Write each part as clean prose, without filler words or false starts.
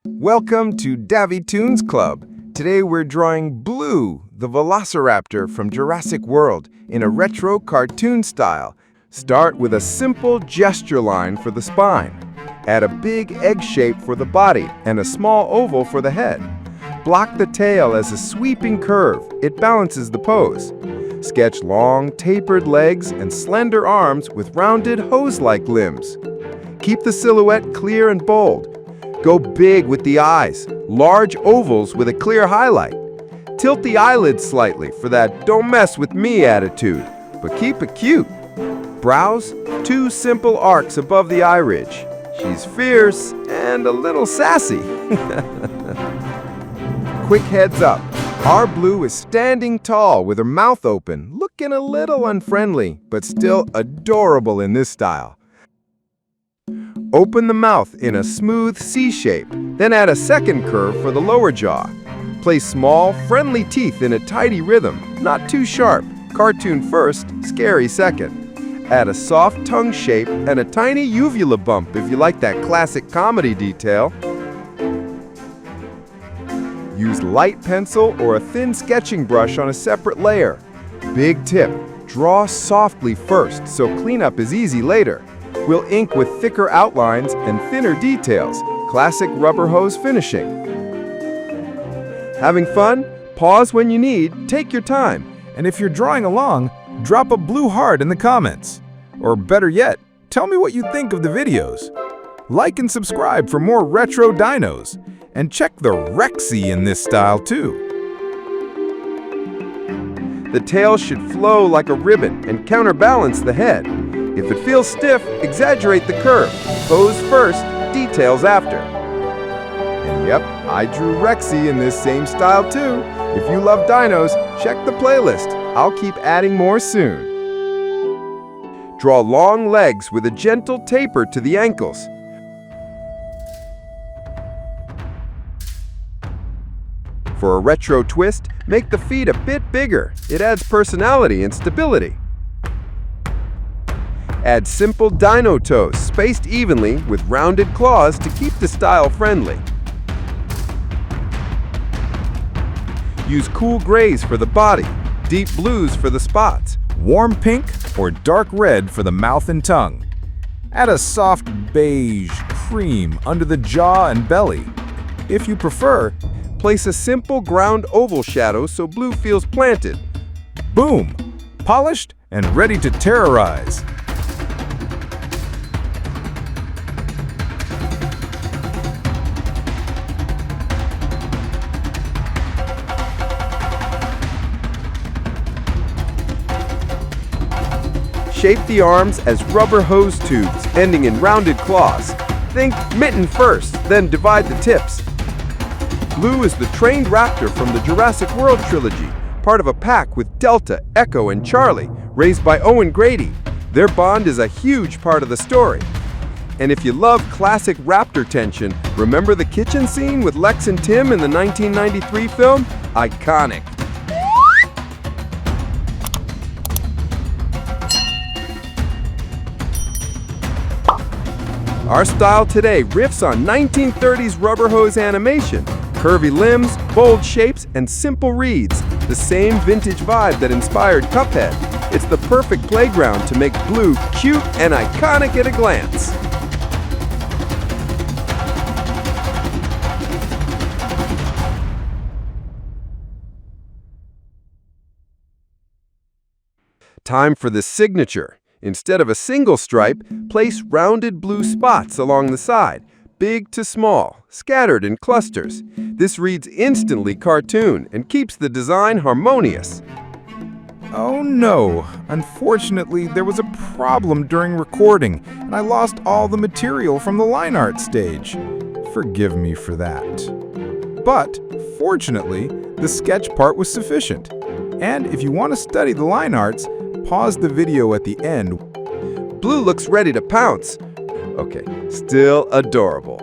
Welcome to Davy Toons Club. Today we're drawing Blue, the Velociraptor from Jurassic World, in a retro cartoon style. Start with a simple gesture line for the spine. Add a big egg shape for the body and a small oval for the head. Block the tail as a sweeping curve. It balances the pose. Sketch long, tapered legs and slender arms with rounded hose-like limbs. Keep the silhouette clear and bold. Go big with the eyes, large ovals with a clear highlight. Tilt the eyelids slightly for that "don't mess with me" attitude, but keep it cute. Brows, two simple arcs above the eye ridge. She's fierce and a little sassy. Quick heads up. Our Blue is standing tall with her mouth open, looking a little unfriendly, but still adorable in this style. Open the mouth in a smooth C shape, then add a second curve for the lower jaw. Place small, friendly teeth in a tidy rhythm, not too sharp. Cartoon first, scary second. Add a soft tongue shape and a tiny uvula bump if you like that classic comedy detail. Use light pencil or a thin sketching brush on a separate layer. Big tip, draw softly first so cleanup is easy later. We'll ink with thicker outlines and thinner details, classic rubber hose finishing. Having fun? Pause when you need, take your time. And if you're drawing along, drop a blue heart in the comments. Or better yet, tell me what you think of the videos. Like and subscribe for more retro dinos. And check the Rexy in this style too. The tail should flow like a ribbon and counterbalance the head. If it feels stiff, exaggerate the curve. Pose first, details after. And yep, I drew Rexy in this same style too. If you love dinos, check the playlist. I'll keep adding more soon. Draw long legs with a gentle taper to the ankles. For a retro twist, make the feet a bit bigger. It adds personality and stability. Add simple dino toes, spaced evenly with rounded claws to keep the style friendly. Use cool grays for the body, deep blues for the spots, Warm pink or dark red for the mouth and tongue. Add a soft beige cream under the jaw and belly. If you prefer, place a simple ground oval shadow so Blue feels planted. Boom! Polished and ready to terrorize. Shape the arms as rubber hose tubes, ending in rounded claws. Think mitten first, then divide the tips. Blue is the trained raptor from the Jurassic World trilogy, part of a pack with Delta, Echo, and Charlie, raised by Owen Grady. Their bond is a huge part of the story. And if you love classic raptor tension, remember the kitchen scene with Lex and Tim in the 1993 film? Iconic. Our style today riffs on 1930s rubber hose animation, curvy limbs, bold shapes, and simple reads, the same vintage vibe that inspired Cuphead. It's the perfect playground to make Blue cute and iconic at a glance. Time for the signature. Instead of a single stripe, place rounded blue spots along the side, big to small, scattered in clusters. This reads instantly cartoon and keeps the design harmonious. Oh no! Unfortunately, there was a problem during recording, and I lost all the material from the line art stage. Forgive me for that. But, fortunately, the sketch part was sufficient. And if you want to study the line arts, pause the video at the end. Blue looks ready to pounce. Okay, still adorable.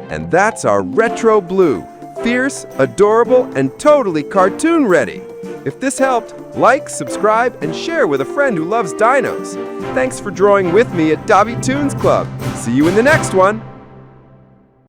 And that's our retro Blue. Fierce, adorable, and totally cartoon ready. If this helped, like, subscribe, and share with a friend who loves dinos. Thanks for drawing with me at Davy Toons Club. See you in the next one.